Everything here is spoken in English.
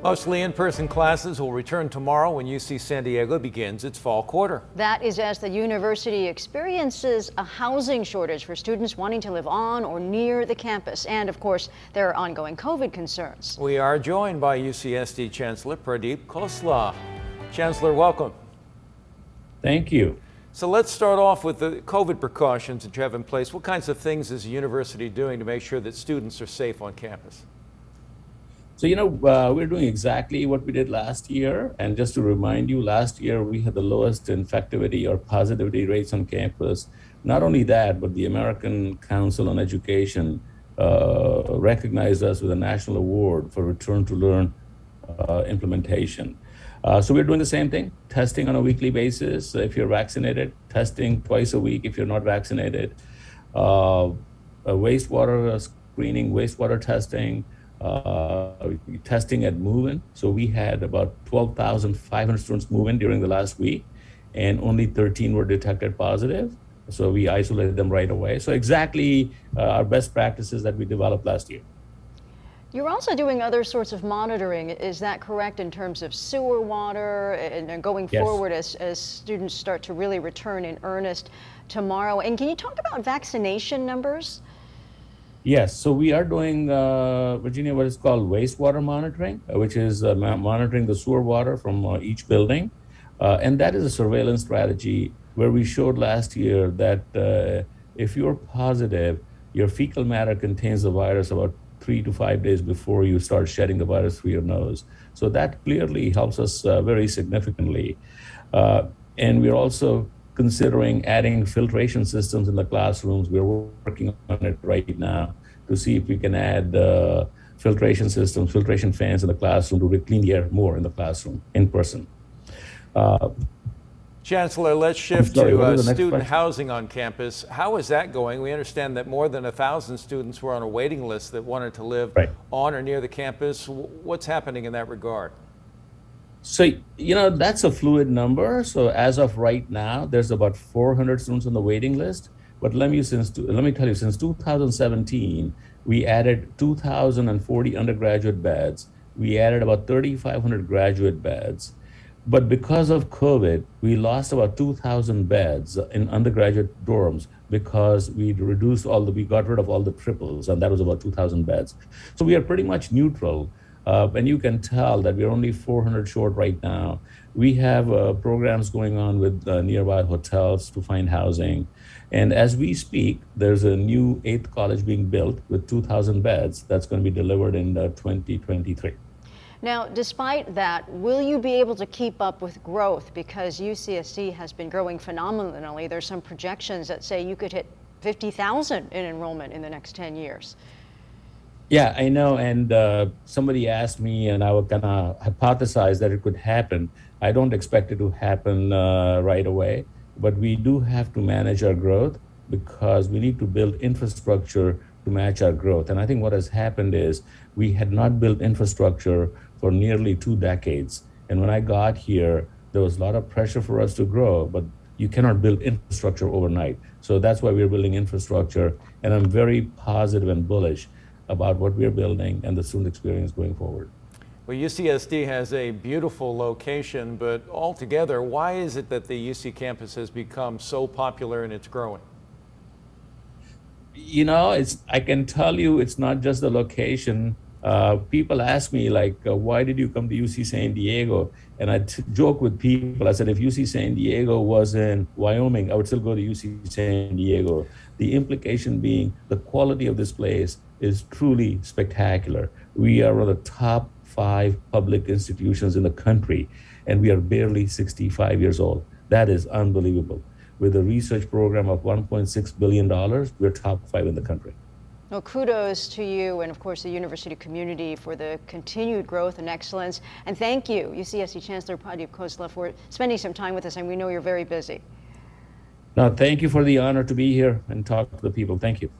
Mostly in-person classes will return tomorrow when UC San Diego begins its fall quarter. That is as the university experiences a housing shortage for students wanting to live on or near the campus. And of course, there are ongoing COVID concerns. We are joined by UCSD Chancellor Pradeep Khosla. Chancellor, welcome. Thank you. So let's start off with the COVID precautions that you have in place. What kinds of things is the university doing to make sure that students are safe on campus? So, we're doing exactly what we did last year. And just to remind you, last year we had the lowest infectivity or positivity rates on campus. Not only that, but the American Council on Education recognized us with a national award for return to learn implementation. So we're doing the same thing, testing on a weekly basis if you're vaccinated, testing twice a week if you're not vaccinated, wastewater screening, wastewater testing, testing at move-in. So we had about 12,500 students move in during the last week, and only 13 were detected positive. So we isolated them right away. So exactly our best practices that we developed last year. You're also doing other sorts of monitoring. Is that correct in terms of sewer water and going Yes. forward as students start to really return in earnest tomorrow? And can you talk about vaccination numbers? Yes, so we are doing, Virginia, what is called wastewater monitoring, which is monitoring the sewer water from each building. And that is a surveillance strategy where we showed last year that if you're positive, your fecal matter contains the virus about 3 to 5 days before you start shedding the virus through your nose. So that clearly helps us very significantly. And we're also considering adding filtration systems in the classrooms. We're working on it right now to see if we can add filtration systems, filtration fans in the classroom to clean the air more in the classroom, in person. Chancellor, let's shift sorry, to student student housing on campus. How is that going? We understand that more than 1,000 students were on a waiting list that wanted to live on or near the campus. What's happening in that regard? So, that's a fluid number. So as of right now, there's about 400 students on the waiting list. But let me tell you, since 2017, we added 2,040 undergraduate beds. We added about 3,500 graduate beds. But because of COVID, we lost about 2,000 beds in undergraduate dorms because we got rid of all the triples, and that was about 2,000 beds. So we are pretty much neutral. And you can tell that we're only 400 short right now. We have programs going on with nearby hotels to find housing. And as we speak, there's a new 8th college being built with 2,000 beds that's going to be delivered in 2023. Now, despite that, will you be able to keep up with growth? Because UCSD has been growing phenomenally. There's some projections that say you could hit 50,000 in enrollment in the next 10 years. Yeah, I know. And somebody asked me, and I would kind of hypothesize that it could happen. I don't expect it to happen right away, but we do have to manage our growth because we need to build infrastructure to match our growth. And I think what has happened is we had not built infrastructure for nearly 2 decades. And when I got here, there was a lot of pressure for us to grow, but you cannot build infrastructure overnight. So that's why we're building infrastructure. And I'm very positive and bullish about what we're building and the student experience going forward. Well, UCSD has a beautiful location, but altogether, why is it that the UC campus has become so popular and it's growing? I can tell you it's not just the location. People ask me, why did you come to UC San Diego? And I joke with people. I said, if UC San Diego was in Wyoming, I would still go to UC San Diego. The implication being the quality of this place is truly spectacular. We are one of the top 5 public institutions in the country, and we are barely 65 years old. That is unbelievable. With a research program of $1.6 billion, we're top 5 in the country. Well, kudos to you and, of course, the university community for the continued growth and excellence. And thank you, UCSD Chancellor Pradeep Khosla, for spending some time with us. And we know you're very busy. No, thank you for the honor to be here and talk to the people. Thank you.